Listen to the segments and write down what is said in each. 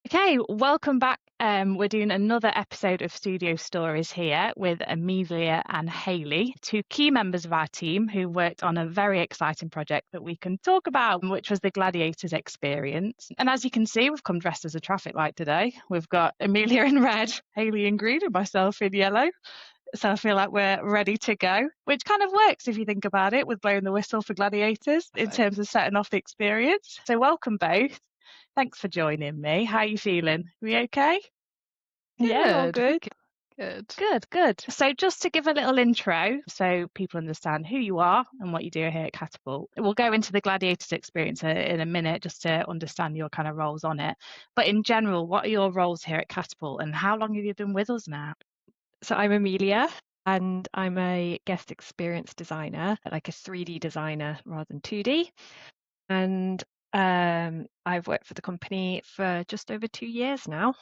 Okay, welcome back. We're doing another episode of Studio Stories here with Amelia and Hayley, two key members of our team who worked on a very exciting project that we can talk about, which was the Gladiators Experience. And as you can see, we've come dressed as a traffic light today. We've got Amelia in red, Hayley in green, and myself in yellow. So I feel like we're ready to go, which kind of works if you think about it with blowing the whistle for Gladiators in terms of setting off the experience. So welcome both. Thanks for joining me. How are you feeling? Are we okay? Yeah, all Good, good. good. Good. So just to give a little intro so people understand who you are and what you do here at Katapult. We'll go into the Gladiators experience in a minute just to understand your kind of roles on it. But in general, what are your roles here at Katapult and how long have you been with us now? So I'm Amelia and I'm a guest experience designer, like a 3D designer rather than 2D. And I've worked for the company for just over 2 years now.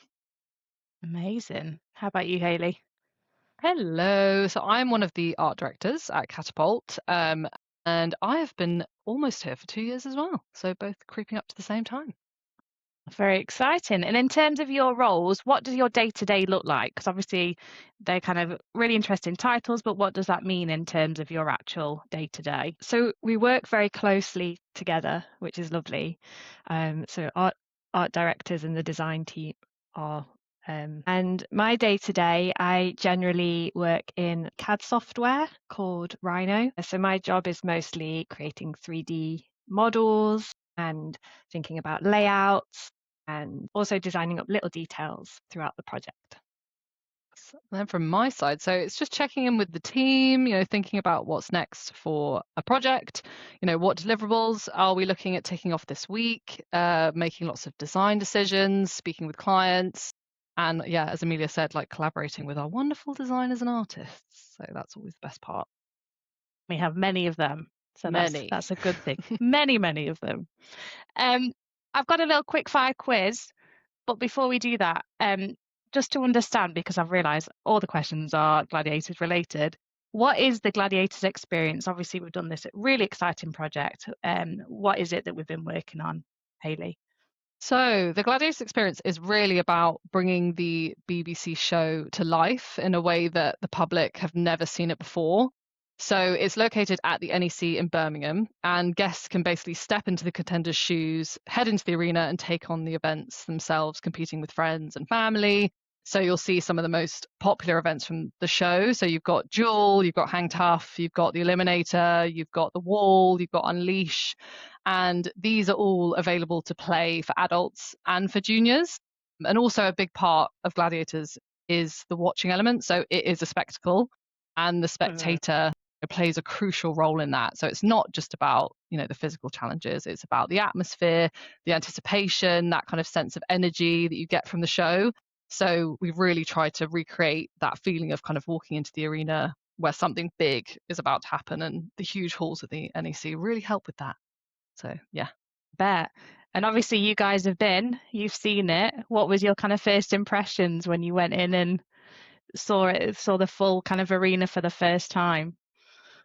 Amazing. How about you, Hayley? Hello. So I'm one of the art directors at Katapult, and I have been almost here for 2 years as well. So both creeping up to the same time. Very exciting. And in terms of your roles, what does your day-to-day look like? Because obviously they're kind of really interesting titles, but what does that mean in terms of your actual day-to-day? So we work very closely together, which is lovely. So art directors and the design team are and my day-to-day, I generally work in CAD software called Rhino. So my job is mostly creating 3D models and thinking about layouts and also designing up little details throughout the project. And then from my side, so it's just checking in with the team, thinking about what's next for a project, what deliverables are we looking at taking off this week, making lots of design decisions, speaking with clients, and yeah, as Amelia said, like collaborating with our wonderful designers and artists. So that's always the best part. We have many of them. So Many. that's a good thing. Many of them. I've got a little quick fire quiz, but before we do that, just to understand, because I've realised all the questions are Gladiators related. What is the Gladiators Experience? Obviously, we've done this really exciting project. What is it that we've been working on, Hayley? So the Gladiators Experience is really about bringing the BBC show to life in a way that the public have never seen it before. So it's located at the NEC in Birmingham, and guests can basically step into the contenders' shoes, head into the arena and take on the events themselves, competing with friends and family. So you'll see some of the most popular events from the show. So you've got Duel, you've got Hang Tough, you've got the Eliminator, you've got the Wall, you've got Unleash. And these are all available to play for adults and for juniors. And also a big part of Gladiators is the watching element. So it is a spectacle, and the spectator plays a crucial role in that. So it's not just about, the physical challenges. It's about the atmosphere, the anticipation, that kind of sense of energy that you get from the show. So we've really tried to recreate that feeling of kind of walking into the arena where something big is about to happen, and the huge halls of the NEC really help with that. So yeah. Bet. And obviously you guys you've seen it. What was your kind of first impressions when you went in and saw the full kind of arena for the first time?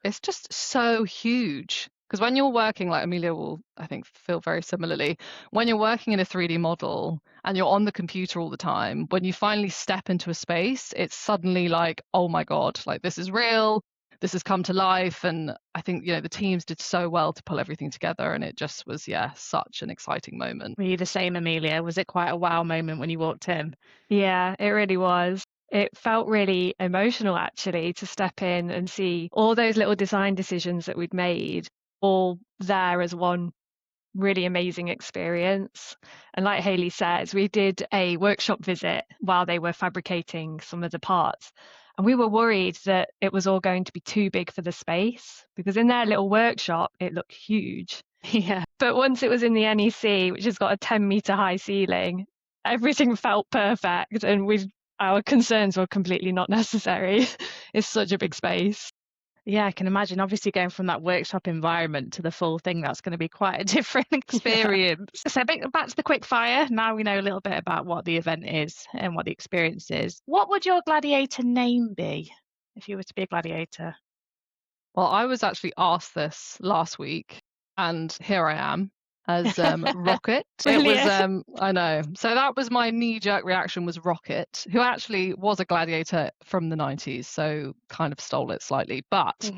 It's just so huge. Because when you're working, like Amelia will, I think, feel very similarly, when you're working in a 3D model and you're on the computer all the time, when you finally step into a space, it's suddenly like, oh my God, like this is real, this has come to life. And I think, the teams did so well to pull everything together. And it just was, such an exciting moment. Were you the same, Amelia? Was it quite a wow moment when you walked in? Yeah, it really was. It felt really emotional actually to step in and see all those little design decisions that we'd made all there as one really amazing experience. And like Hayley says, we did a workshop visit while they were fabricating some of the parts. And we were worried that it was all going to be too big for the space because in their little workshop, it looked huge. Yeah. But once it was in the NEC, which has got a 10-meter high ceiling, everything felt perfect. And our concerns were completely not necessary. It's such a big space. Yeah, I can imagine. Obviously, going from that workshop environment to the full thing, that's going to be quite a different experience. Yeah. So back to the quick fire. Now we know a little bit about what the event is and what the experience is. What would your gladiator name be if you were to be a gladiator? Well, I was actually asked this last week, and here I am. as Rocket. It was, I know. So that was my knee-jerk reaction, was Rocket, who actually was a gladiator from the 90s, so kind of stole it slightly. But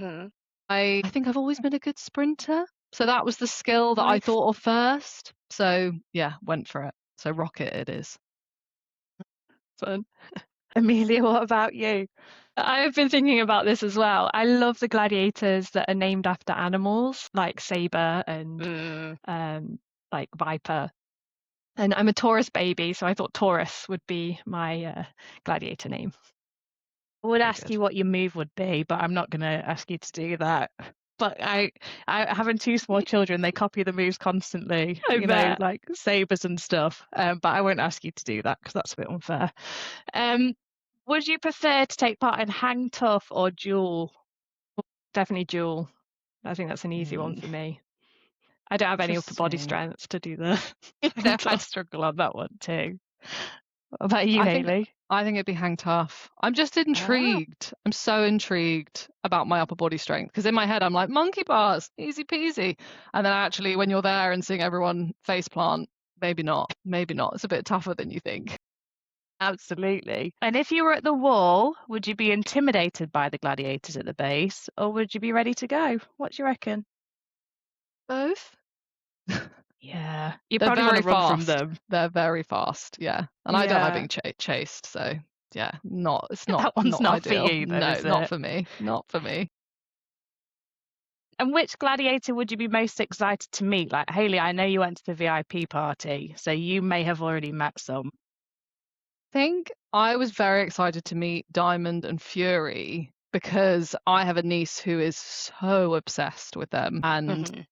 I think I've always been a good sprinter. So that was the skill that I thought of first. So yeah, went for it. So Rocket it is. Fun. Amelia, what about you? I've been thinking about this as well. I love the gladiators that are named after animals, like Saber and like Viper. And I'm a Taurus baby, so I thought Taurus would be my gladiator name. I would ask you what your move would be, but I'm not going to ask you to do that. But I having two small children, they copy the moves constantly, like sabers and stuff. But I won't ask you to do that because that's a bit unfair. Would you prefer to take part in hang tough or duel? Definitely duel. I think that's an easy one for me. I don't have any upper body strength to do the. I'd struggle on that one too. What about you, Hayley? I think it'd be hang tough. I'm just intrigued. I'm so intrigued about my upper body strength because in my head I'm like monkey bars, easy peasy, and then actually when you're there and seeing everyone face plant, maybe not. It's a bit tougher than you think. Absolutely. And if you were at the wall, would you be intimidated by the gladiators at the base, or would you be ready to go? What do you reckon? Both. Yeah, you probably want to run from them. They're very fast, yeah. And I don't like being chased, so yeah, it's not. That one's not ideal. for you, though, no, is not it? for me. Not for me. And which gladiator would you be most excited to meet? Like Hayley, I know you went to the VIP party, so you may have already met some. I think I was very excited to meet Diamond and Fury because I have a niece who is so obsessed with them. And,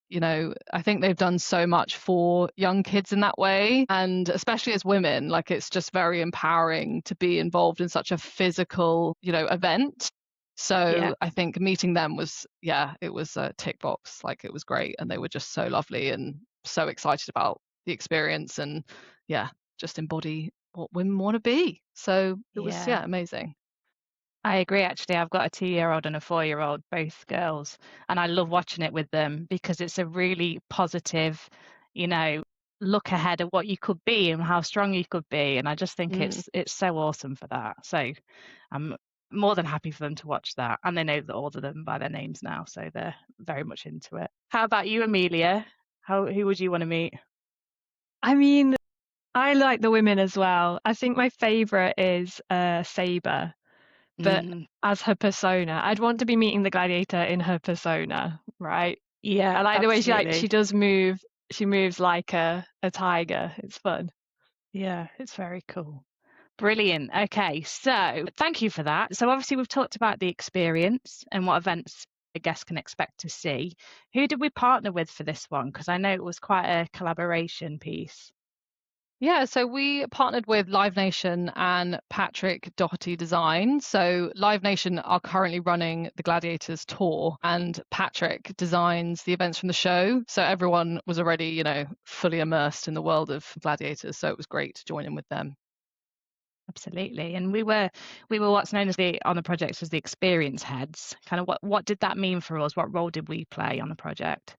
I think they've done so much for young kids in that way. And especially as women, like it's just very empowering to be involved in such a physical, event. So I think meeting them was, it was a tick box. Like it was great. And they were just so lovely and so excited about the experience and, just embody what women want to be. So it was amazing. I agree. Actually, I've got a 2-year-old and a 4-year-old, both girls, and I love watching it with them because it's a really positive, look ahead of what you could be and how strong you could be. And I just think it's so awesome for that. So I'm more than happy for them to watch that, and they know all of them by their names now, so they're very much into it. How about you, Amelia? Who would you want to meet? I mean, I like the women as well. I think my favorite is Saber, but as her persona, I'd want to be meeting the gladiator in her persona, right? Yeah, I like absolutely. the way she does move. She moves like a tiger. It's fun. Yeah, it's very cool. Brilliant. Okay, so thank you for that. So obviously we've talked about the experience and what events a guest can expect to see. Who did we partner with for this one? Because I know it was quite a collaboration piece. Yeah, so we partnered with Live Nation and Patrick Doherty Design. So Live Nation are currently running the Gladiators tour and Patrick designs the events from the show. So everyone was already, fully immersed in the world of Gladiators. So it was great to join in with them. Absolutely. And we were what's known as on the project as the experience heads. Kind of what did that mean for us? What role did we play on the project?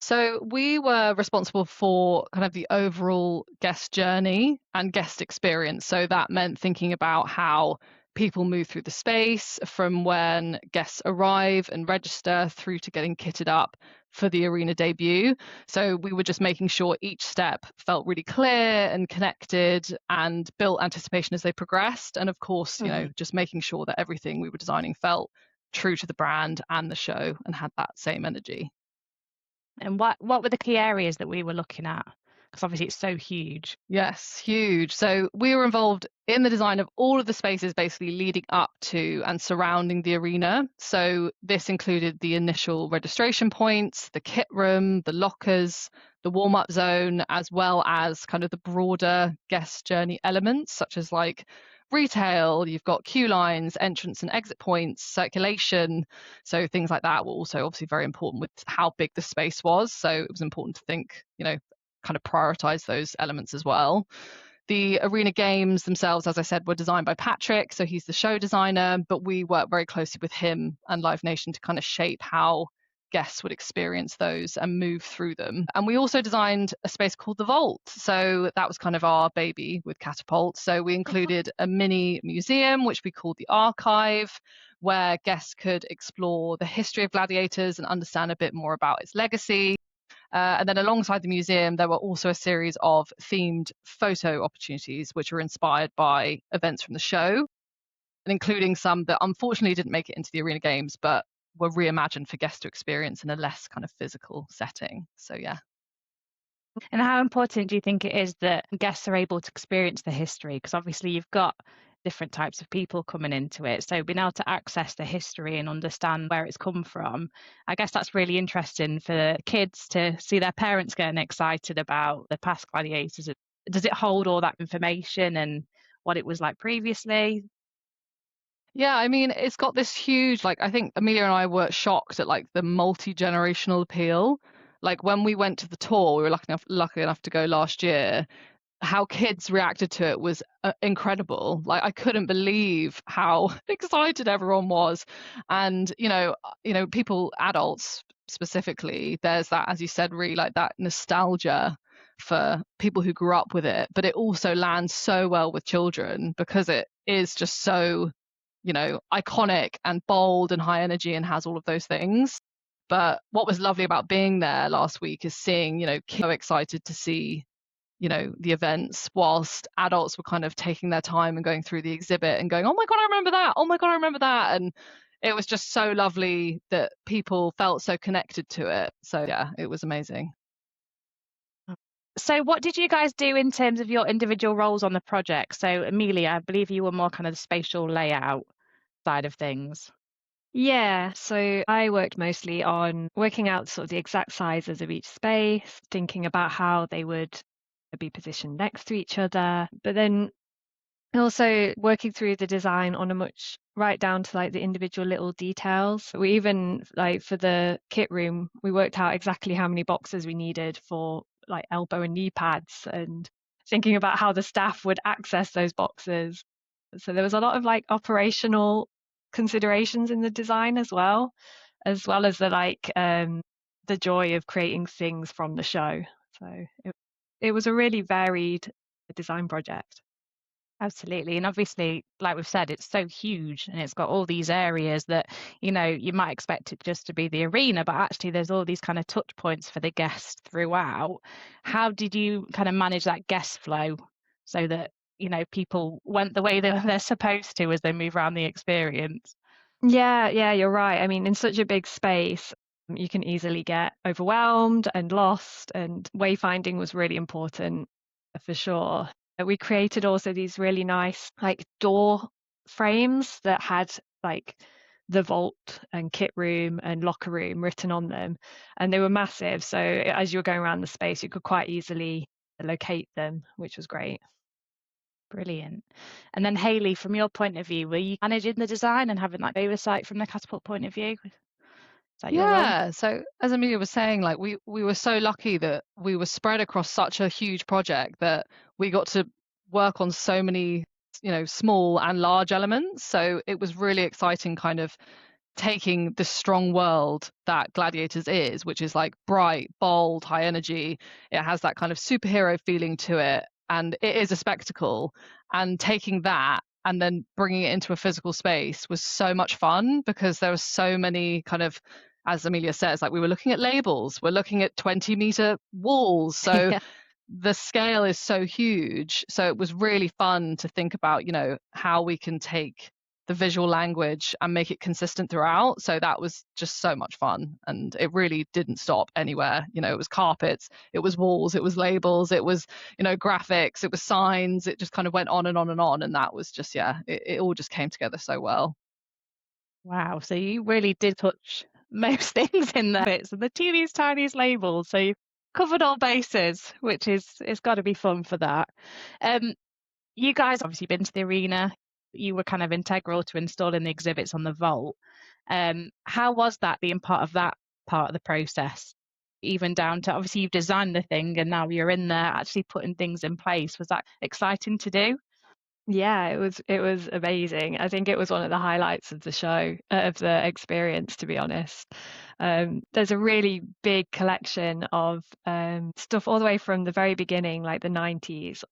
So we were responsible for kind of the overall guest journey and guest experience. So that meant thinking about how people move through the space from when guests arrive and register through to getting kitted up for the arena debut. So we were just making sure each step felt really clear and connected and built anticipation as they progressed. And of course, just making sure that everything we were designing felt true to the brand and the show and had that same energy. And what were the key areas that we were looking at? Because obviously it's so huge. Yes, huge. So we were involved in the design of all of the spaces basically leading up to and surrounding the arena. So this included the initial registration points, the kit room, the lockers, the warm-up zone, as well as kind of the broader guest journey elements, such as like retail, you've got queue lines, entrance and exit points, circulation. So things like that were also obviously very important with how big the space was. So it was important to think, kind of prioritize those elements as well. The arena games themselves, as I said, were designed by Patrick. So he's the show designer, but we worked very closely with him and Live Nation to kind of shape how guests would experience those and move through them. And we also designed a space called the Vault. So that was kind of our baby with Katapult. So we included a mini museum, which we called the Archive, where guests could explore the history of Gladiators and understand a bit more about its legacy. And then alongside the museum, there were also a series of themed photo opportunities, which were inspired by events from the show, and including some that unfortunately didn't make it into the Arena Games, but were reimagined for guests to experience in a less kind of physical setting. So yeah. And how important do you think it is that guests are able to experience the history? Because obviously you've got different types of people coming into it. So being able to access the history and understand where it's come from, I guess that's really interesting for kids to see their parents getting excited about the past gladiators. Does it hold all that information and what it was like previously? Yeah, I mean, it's got this huge, like, I think Amelia and I were shocked at like the multi-generational appeal. Like when we went to the tour, we were lucky enough to go last year. How kids reacted to it was incredible. Like I couldn't believe how excited everyone was. And people, adults specifically, there's that, as you said, really like that nostalgia for people who grew up with it, but it also lands so well with children because it is just so iconic and bold and high energy and has all of those things. But what was lovely about being there last week is seeing kids so excited to see the events, whilst adults were kind of taking their time and going through the exhibit and going, oh my god, I remember that, oh my god, I remember that. And it was just so lovely that people felt so connected to it. So yeah, it was amazing. So what did you guys do in terms of your individual roles on the project? So Amelia, I believe you were more kind of the spatial layout side of things. Yeah, so I worked mostly on working out sort of the exact sizes of each space, thinking about how they would be positioned next to each other, but then also working through the design on a much right down to like the individual little details. We even, like for the kit room, we worked out exactly how many boxes we needed for like elbow and knee pads, and thinking about how the staff would access those boxes. So there was a lot of like operational considerations in the design as well as the joy of creating things from the show. So it was a really varied design project. Absolutely. And obviously, like we've said, it's so huge and it's got all these areas that, you might expect it just to be the arena, but actually there's all these kind of touch points for the guests throughout. How did you kind of manage that guest flow so that, people went the way they're supposed to as they move around the experience? Yeah, you're right. I mean, in such a big space, you can easily get overwhelmed and lost, and wayfinding was really important for sure. We created also these really nice like door frames that had like the vault and kit room and locker room written on them, and they were massive. So as you were going around the space, you could quite easily locate them, which was great. Brilliant. And then Hayley, from your point of view, were you managing the design and having like oversight from the Katapult point of view? Is that your role? Yeah, so as Amelia was saying, like we were so lucky that we were spread across such a huge project that we got to work on so many, small and large elements. So it was really exciting kind of taking the strong world that Gladiators is, which is like bright, bold, high energy. It has that kind of superhero feeling to it, and it is a spectacle. And taking that and then bringing it into a physical space was so much fun because there were so many kind of, as Amelia says, like we were looking at labels, we're looking at 20-meter walls. So Yeah. the scale is so huge. So it was really fun to think about, how we can take the visual language and make it consistent throughout. So that was just so much fun. And it really didn't stop anywhere. It was carpets, it was walls, it was labels, it was, graphics, it was signs. It just kind of went on and on and on. And that was just, it all just came together so well. Wow. So you really did touch most things in there. Bits and the teeniest, tiniest labels. So you covered all bases, which it's got to be fun for that. You guys obviously been to the arena. You were kind of integral to installing the exhibits on the vault. How was that being part of that part of the process? Even down to obviously you've designed the thing and now you're in there actually putting things in place. Was that exciting to do? Yeah, it was amazing. I think it was one of the highlights of the show, of the experience, to be honest. There's a really big collection of stuff all the way from the very beginning, like the 90s,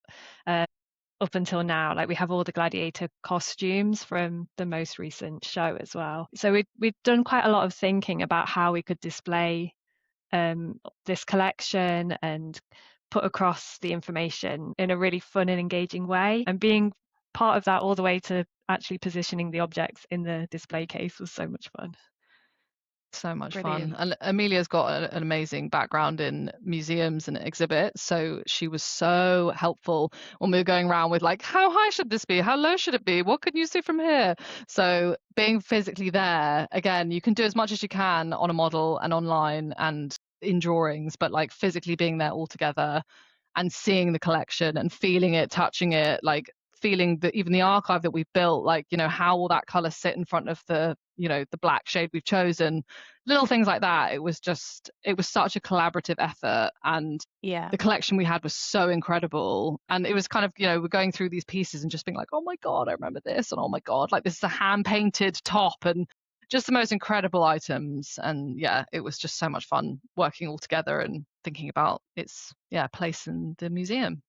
up until now. Like we have all the gladiator costumes from the most recent show as well. So we've done quite a lot of thinking about how we could display this collection and put across the information in a really fun and engaging way. And being part of that all the way to actually positioning the objects in the display case was so much fun. So much Brilliant. fun. And Amelia's got an amazing background in museums and exhibits. So she was so helpful when we were going around with like, how high should this be? How low should it be? What can you see from here? So being physically there, again, you can do as much as you can on a model and online and in drawings, but like physically being there all together and seeing the collection and feeling it, touching it, like feeling that even the archive that we've built, like, you know, how will that color sit in front of the, you know, the black shade we've chosen, little things like that. It was such a collaborative effort, and Yeah. the collection we had was so incredible. And it was kind of, you know, we're going through these pieces and just being like, oh my God, I remember this. And oh my God, like this is a hand painted top, and just the most incredible items. And yeah, it was just so much fun working all together and thinking about its place in the museum.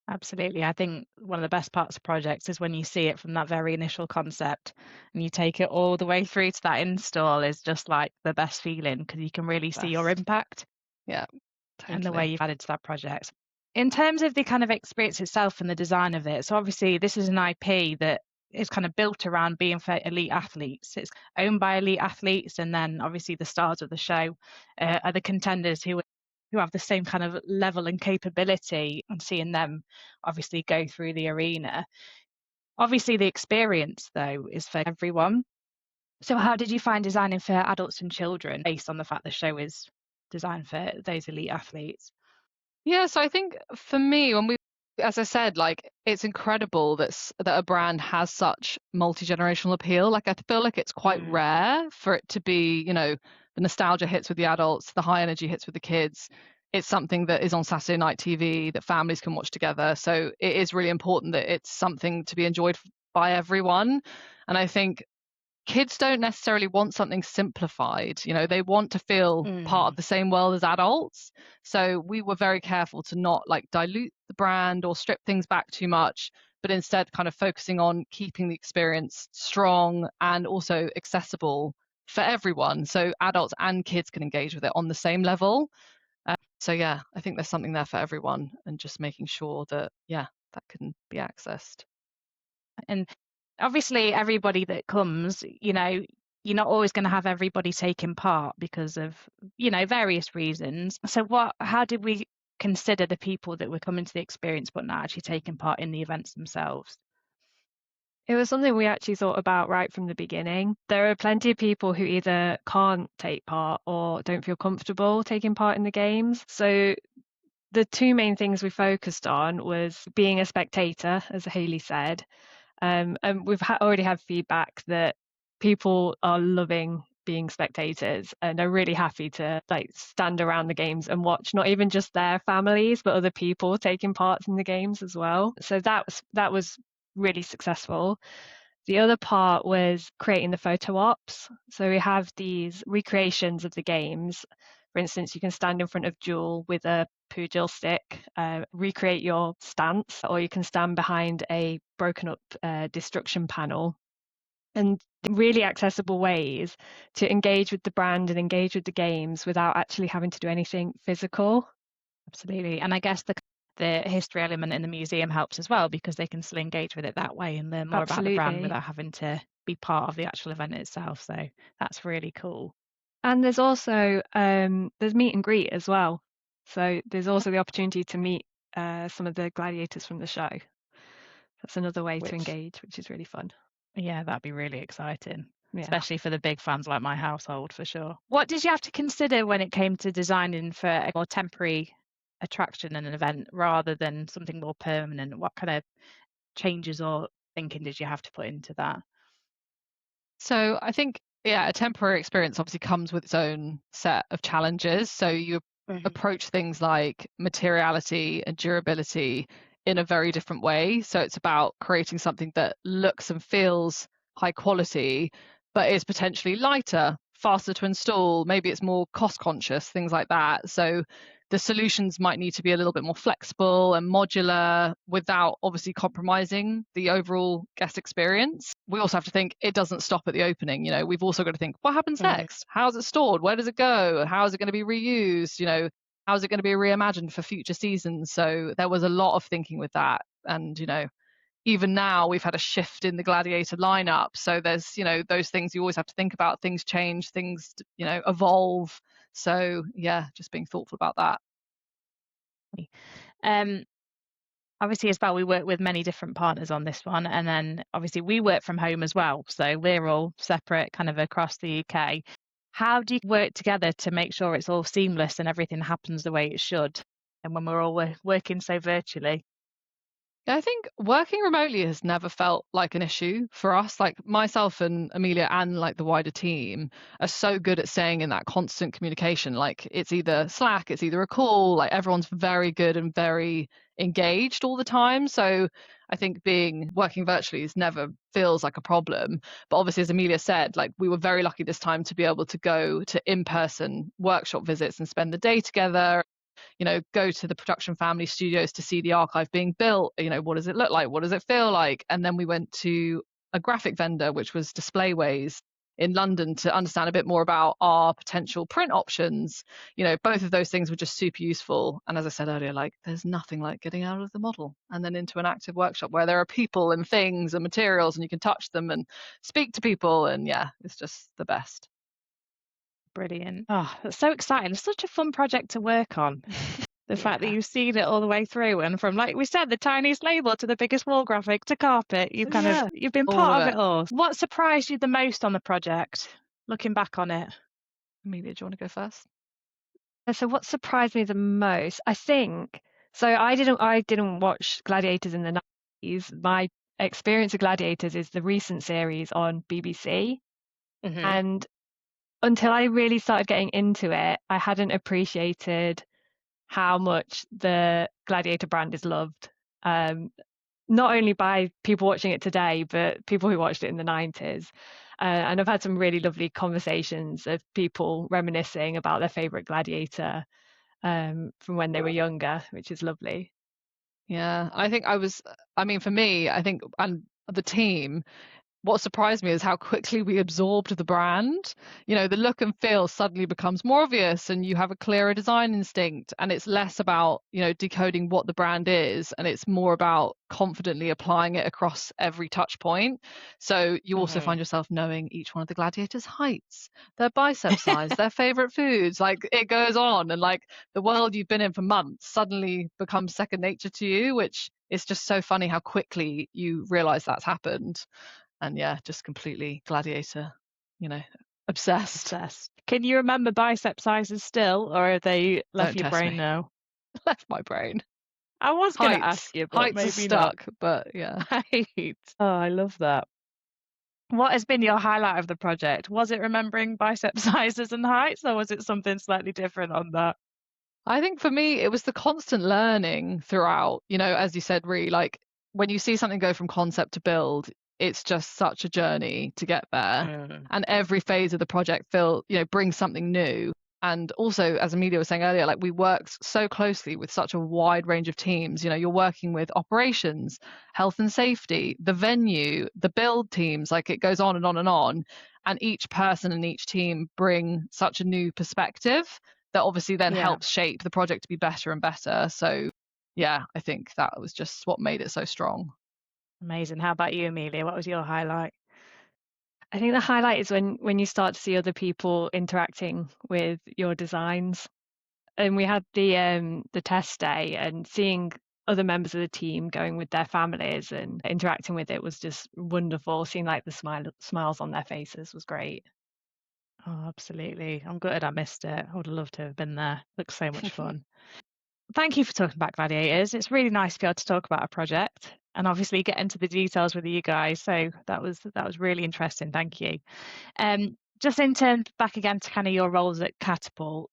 Absolutely. I think one of the best parts of projects is when you see it from that very initial concept and you take it all the way through to that install is just like the best feeling because you can really see your Best. impact Yeah, and the way totally. you've added to that project. In terms of the kind of experience itself and the design of it, so obviously this is an IP that is kind of built around being for elite athletes. It's owned by elite athletes, and then obviously the stars of the show are the contenders who have the same kind of level and capability, and seeing them obviously go through the arena. Obviously, the experience though is for everyone. So, how did you find designing for adults and children based on the fact the show is designed for those elite athletes? Yeah, so I think for me, as I said, like it's incredible that a brand has such multi-generational appeal. Like I feel like it's quite rare for it to be, you know, the nostalgia hits with the adults, the high energy hits with the kids. It's something that is on Saturday night TV that families can watch together. So it is really important that it's something to be enjoyed by everyone. And I think kids don't necessarily want something simplified. You know, they want to feel part of the same world as adults. So we were very careful to not like dilute the brand or strip things back too much, but instead kind of focusing on keeping the experience strong and also accessible for everyone. So adults and kids can engage with it on the same level. So yeah, I think there's something there for everyone, and just making sure that, yeah, that can be accessed. And obviously, everybody that comes, you know, you're not always going to have everybody taking part because of, you know, various reasons. So how did we consider the people that were coming to the experience but not actually taking part in the events themselves? It was something we actually thought about right from the beginning. There are plenty of people who either can't take part or don't feel comfortable taking part in the games. So the two main things we focused on was being a spectator, as Hayley said. And we've already had feedback that people are loving being spectators and are really happy to like stand around the games and watch not even just their families but other people taking part in the games as well. So that was really successful. The other part was creating the photo ops. So we have these recreations of the games. For instance, you can stand in front of Jewel with a pugil stick, recreate your stance, or you can stand behind a broken up destruction panel. And really accessible ways to engage with the brand and engage with the games without actually having to do anything physical. Absolutely. And I guess the history element in the museum helps as well because they can still engage with it that way and learn more about the brand without having to be part of the actual event itself. So that's really cool. And there's also there's meet and greet as well. So there's also the opportunity to meet some of the gladiators from the show. That's another way to engage, which is really fun. Yeah, that'd be really exciting, yeah. Especially for the big fans like my household, for sure. What did you have to consider when it came to designing for a more temporary attraction and an event rather than something more permanent? What kind of changes or thinking did you have to put into that? So I think, yeah, a temporary experience obviously comes with its own set of challenges. So you approach things like materiality and durability in a very different way. So it's about creating something that looks and feels high quality, but is potentially lighter, faster to install. Maybe it's more cost conscious, things like that. So the solutions might need to be a little bit more flexible and modular without obviously compromising the overall guest experience. We also have to think it doesn't stop at the opening. You know, we've also got to think, what happens next? How's it stored? Where does it go? How is it going to be reused? You know, how is it going to be reimagined for future seasons? So there was a lot of thinking with that. And, you know, even now we've had a shift in the Gladiator lineup. So there's, you know, those things you always have to think about. Things change, things, you know, evolve. So yeah, just being thoughtful about that. Obviously, as well, we work with many different partners on this one. And then obviously we work from home as well. So we're all separate kind of across the UK. How do you work together to make sure it's all seamless and everything happens the way it should? And when we're all working so virtually? I think working remotely has never felt like an issue for us. Like myself and Amelia and like the wider team are so good at staying in that constant communication. Like it's either Slack, it's either a call, like everyone's very good and very engaged all the time. So I think working virtually is never feels like a problem. But obviously, as Amelia said, like we were very lucky this time to be able to go to in-person workshop visits and spend the day together, you know, go to the production family studios to see the archive being built. You know, what does it look like? What does it feel like? And then we went to a graphic vendor, which was Displayways in London, to understand a bit more about our potential print options. You know, both of those things were just super useful. And as I said earlier, like there's nothing like getting out of the model and then into an active workshop where there are people and things and materials and you can touch them and speak to people. And yeah, it's just the best. Brilliant. Oh, that's so exciting. It's such a fun project to work on. The fact that you've seen it all the way through, and from, like we said, the tiniest label to the biggest wall graphic to carpet, you've been part of it all. What surprised you the most on the project, looking back on it? Amelia, do you want to go first? So what surprised me the most, I think, so I didn't watch Gladiators in the 90s. My experience of Gladiators is the recent series on BBC. And until I really started getting into it, I hadn't appreciated how much the Gladiator brand is loved. Not only by people watching it today, but people who watched it in the 90s. And I've had some really lovely conversations of people reminiscing about their favourite Gladiator from when they were younger, which is lovely. Yeah, I think for me, I think, and the team, what surprised me is how quickly we absorbed the brand. You know, the look and feel suddenly becomes more obvious and you have a clearer design instinct, and it's less about, you know, decoding what the brand is, and it's more about confidently applying it across every touch point. So you also find yourself knowing each one of the gladiators' heights, their bicep size, their favorite foods. Like it goes on, and like the world you've been in for months suddenly becomes second nature to you, which is just so funny how quickly you realize that's happened. And yeah, just completely Gladiator, you know, obsessed. Can you remember bicep sizes still, or have they left your brain now? Left my brain. I was going to ask you, but heights maybe are stuck. Not. But yeah. Oh, I love that. What has been your highlight of the project? Was it remembering bicep sizes and heights, or was it something slightly different on that? I think for me, it was the constant learning throughout. You know, as you said, Rhi, like when you see something go from concept to build, it's just such a journey to get there. And every phase of the project brings something new. And also, as Amelia was saying earlier, like we worked so closely with such a wide range of teams. You know, you're working with operations, health and safety, the venue, the build teams, like it goes on and on and on. And each person and each team bring such a new perspective that obviously then helps shape the project to be better and better. So yeah, I think that was just what made it so strong. Amazing. How about you, Amelia? What was your highlight? I think the highlight is when you start to see other people interacting with your designs. And we had the test day, and seeing other members of the team going with their families and interacting with it was just wonderful. Seeing like the smiles on their faces was great. Oh, absolutely. I'm gutted I missed it. I would have loved to have been there. Looks so much fun. Thank you for talking about Gladiators. It's really nice to be able to talk about a project and obviously get into the details with you guys. So that was really interesting. Thank you. Just in turn back again to kind of your roles at Katapult,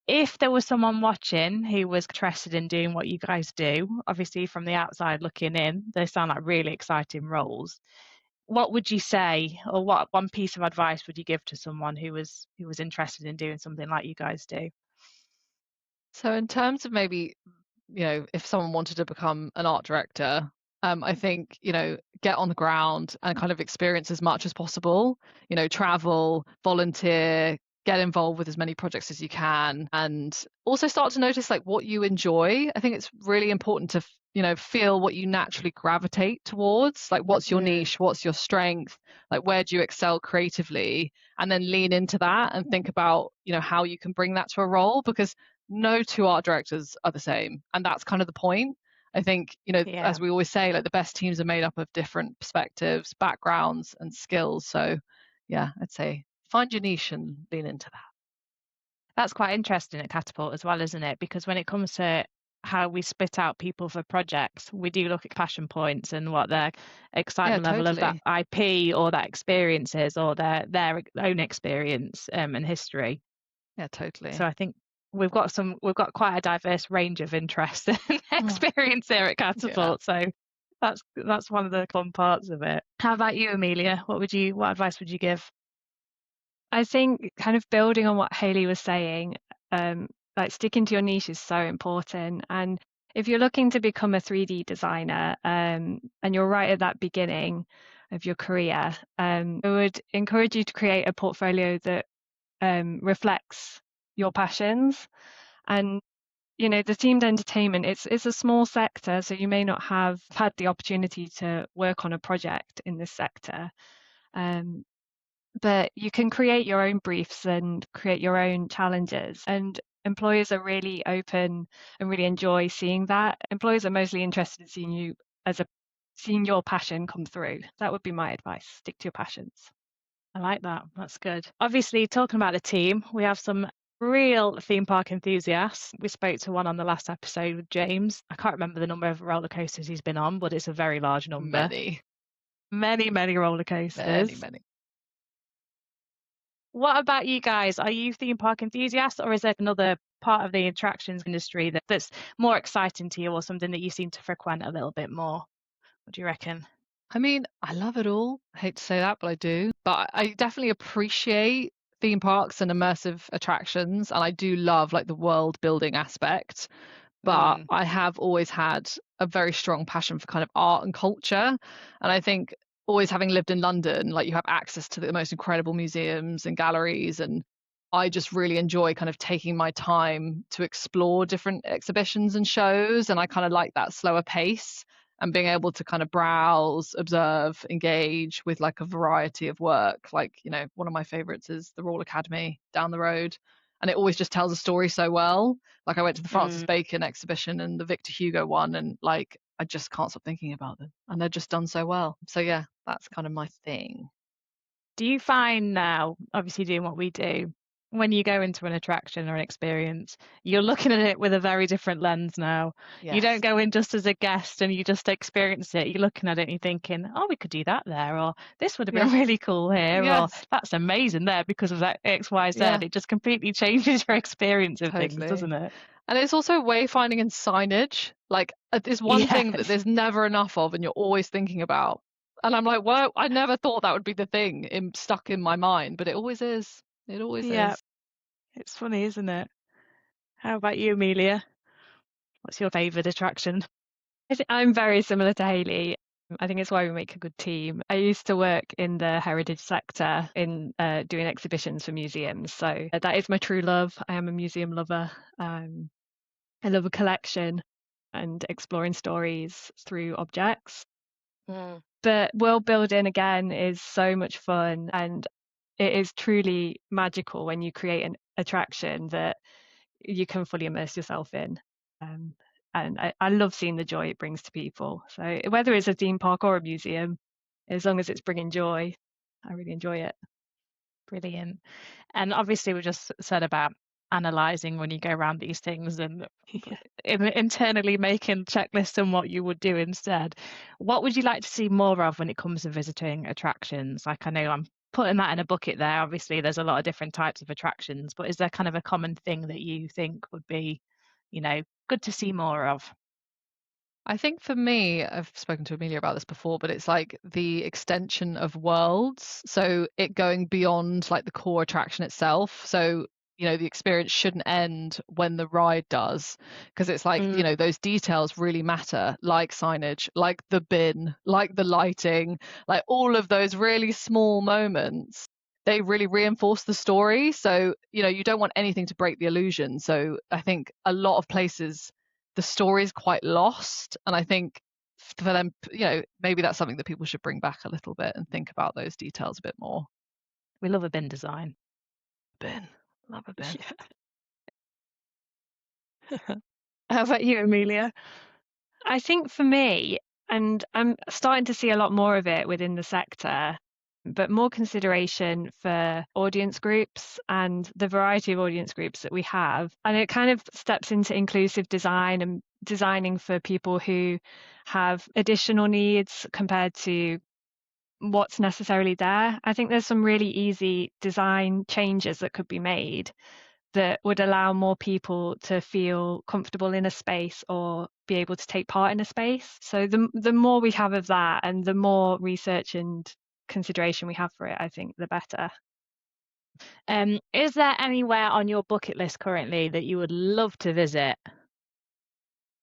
If there was someone watching who was interested in doing what you guys do, obviously from the outside looking in, they sound like really exciting roles. What would you say, or what one piece of advice would you give to someone who was interested in doing something like you guys do? So in terms of maybe, if someone wanted to become an art director, I think, get on the ground and kind of experience as much as possible, travel, volunteer, get involved with as many projects as you can, and also start to notice like what you enjoy. I think it's really important to, feel what you naturally gravitate towards, like what's your niche, what's your strength, like where do you excel creatively, and then lean into that and think about, how you can bring that to a role, because no two art directors are the same, and that's kind of the point. I think, as we always say, like the best teams are made up of different perspectives, backgrounds, and skills. So yeah, I'd say find your niche and lean into that. That's quite interesting at Katapult as well, isn't it? Because when it comes to how we split out people for projects, we do look at passion points and what their excitement level of that IP or that experience is, or their own experience and history. Yeah, totally. So I think we've got quite a diverse range of interest and experience here at Katapult. So that's one of the fun parts of it. How about you, Amelia? What advice would you give? I think kind of building on what Hayley was saying, like sticking to your niche is so important. And if you're looking to become a 3D designer, and you're right at that beginning of your career, I would encourage you to create a portfolio that reflects your passions. And the themed entertainment, it's a small sector, so you may not have had the opportunity to work on a project in this sector. But you can create your own briefs and create your own challenges. And employers are really open and really enjoy seeing that. Employers are mostly interested in seeing your passion come through. That would be my advice. Stick to your passions. I like that. That's good. Obviously, talking about the team, we have some real theme park enthusiasts. We spoke to one on the last episode with James. I can't remember the number of roller coasters he's been on, but it's a very large number. Many roller coasters. Many. What about you guys? Are you theme park enthusiasts, or is there another part of the attractions industry that's more exciting to you, or something that you seem to frequent a little bit more? What do you reckon? I mean, I love it all. I hate to say that, but I do. But I definitely appreciate theme parks and immersive attractions, and I do love like the world building aspect. But I have always had a very strong passion for kind of art and culture. And I think always having lived in London, like you have access to the most incredible museums and galleries, and I just really enjoy kind of taking my time to explore different exhibitions and shows, and I kind of like that slower pace and being able to kind of browse, observe, engage with like a variety of work. Like, one of my favorites is the Royal Academy down the road, and it always just tells a story so well. Like I went to the Francis Bacon exhibition and the Victor Hugo one, and like I just can't stop thinking about them, and they're just done so well. So yeah, that's kind of my thing. Do you find now, obviously doing what we do, when you go into an attraction or an experience, you're looking at it with a very different lens now? Yes. You don't go in just as a guest and you just experience it. You're looking at it and you're thinking, oh, we could do that there, or this would have been really cool here, or that's amazing there because of that X, Y, Z. It just completely changes your experience of things, doesn't it? And it's also wayfinding and signage. Like there's one thing that there's never enough of and you're always thinking about. And I'm like, well, I never thought that would be the thing stuck in my mind, but it always is. It always is. It's funny, isn't it? How about you, Amelia? What's your favourite attraction? I'm very similar to Hayley. I think it's why we make a good team. I used to work in the heritage sector in doing exhibitions for museums. So that is my true love. I am a museum lover. I love a collection and exploring stories through objects. But world building, again, is so much fun, and it is truly magical when you create an attraction that you can fully immerse yourself in. And I love seeing the joy it brings to people. So whether it's a theme park or a museum, as long as it's bringing joy, I really enjoy it. Brilliant. And obviously we just said about analysing when you go around these things and internally making checklists on what you would do instead. What would you like to see more of when it comes to visiting attractions? Like, I know I'm putting that in a bucket there, obviously there's a lot of different types of attractions, but is there kind of a common thing that you think would be, good to see more of? I think for me, I've spoken to Amelia about this before, but it's like the extension of worlds. So it going beyond like the core attraction itself. So, the experience shouldn't end when the ride does, because it's like, those details really matter, like signage, like the bin, like the lighting, like all of those really small moments. They really reinforce the story. So, you don't want anything to break the illusion. So I think a lot of places, the story is quite lost, and I think for them, maybe that's something that people should bring back a little bit and think about those details a bit more. We love a bin design. Bin, love a bin. Yeah. How about you, Amelia? I think for me, and I'm starting to see a lot more of it within the sector, but more consideration for audience groups and the variety of audience groups that we have. And it kind of steps into inclusive design and designing for people who have additional needs compared to what's necessarily there. I think there's some really easy design changes that could be made that would allow more people to feel comfortable in a space or be able to take part in a space. So the more we have of that and the more research and consideration we have for it, I think the better. Is there anywhere on your bucket list currently that you would love to visit?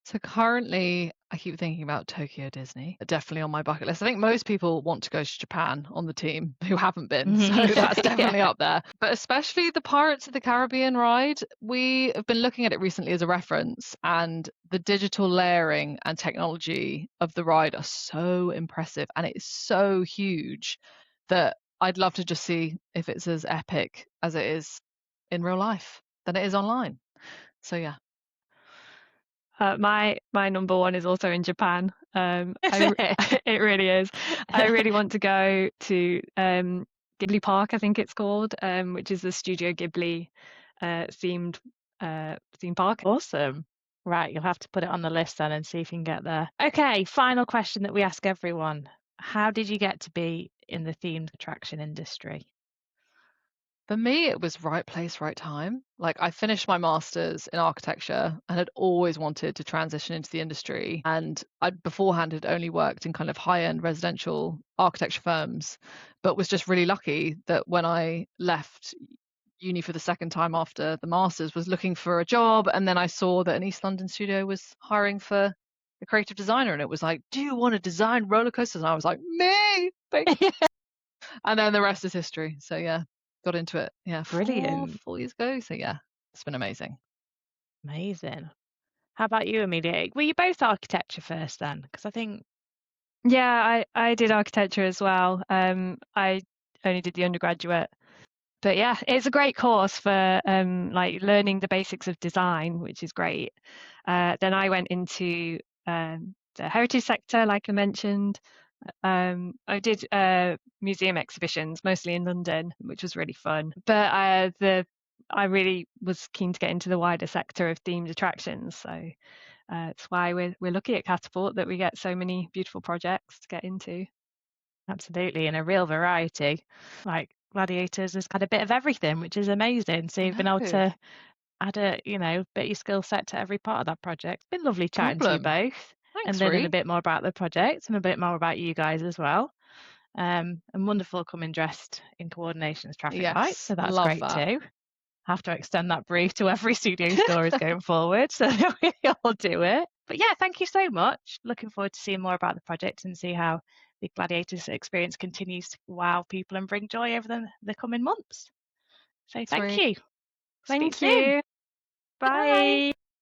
So currently, I keep thinking about Tokyo Disney, definitely on my bucket list. I think most people want to go to Japan on the team who haven't been, so that's definitely up there. But especially the Pirates of the Caribbean ride, we have been looking at it recently as a reference, and the digital layering and technology of the ride are so impressive, and it's so huge that I'd love to just see if it's as epic as it is in real life than it is online. So yeah. My number one is also in Japan. It really is. I really want to go to Ghibli Park, I think it's called, which is the Studio Ghibli themed theme park. Awesome. Right, you'll have to put it on the list then and see if you can get there. Okay, final question that we ask everyone. How did you get to be in the themed attraction industry? For me, it was right place, right time. Like I finished my master's in architecture and had always wanted to transition into the industry. And I beforehand had only worked in kind of high-end residential architecture firms, but was just really lucky that when I left uni for the second time after the master's, was looking for a job. And then I saw that an East London studio was hiring for a creative designer. And it was like, do you want to design roller coasters? And I was like, me. And then the rest is history. So yeah. Got into it, Brilliant. 4 years ago. So yeah, it's been amazing. Amazing. How about you, Amelia? Were you both architecture first then? Because I think Yeah, I did architecture as well. I only did the undergraduate. But yeah, it's a great course for like learning the basics of design, which is great. Then I went into the heritage sector, like I mentioned. I did museum exhibitions, mostly in London, which was really fun. But I really was keen to get into the wider sector of themed attractions. So it's why we're lucky at Katapult that we get so many beautiful projects to get into. absolutely, and a real variety. Like Gladiators has had a bit of everything, which is amazing. So you've been able to add a, bit of your skill set to every part of that project. It's been lovely chatting to you both. Thanks, and learning Rhi. a bit more about the project and a bit more about you guys as well. And wonderful coming dressed in coordination as traffic lights. So that's love great that. too. Have to extend that brief to every studio stories going forward so that we all do it. But yeah, thank you so much. Looking forward to seeing more about the project and see how the Gladiators Experience continues to wow people and bring joy over the coming months. So thank you. Thank you. Bye.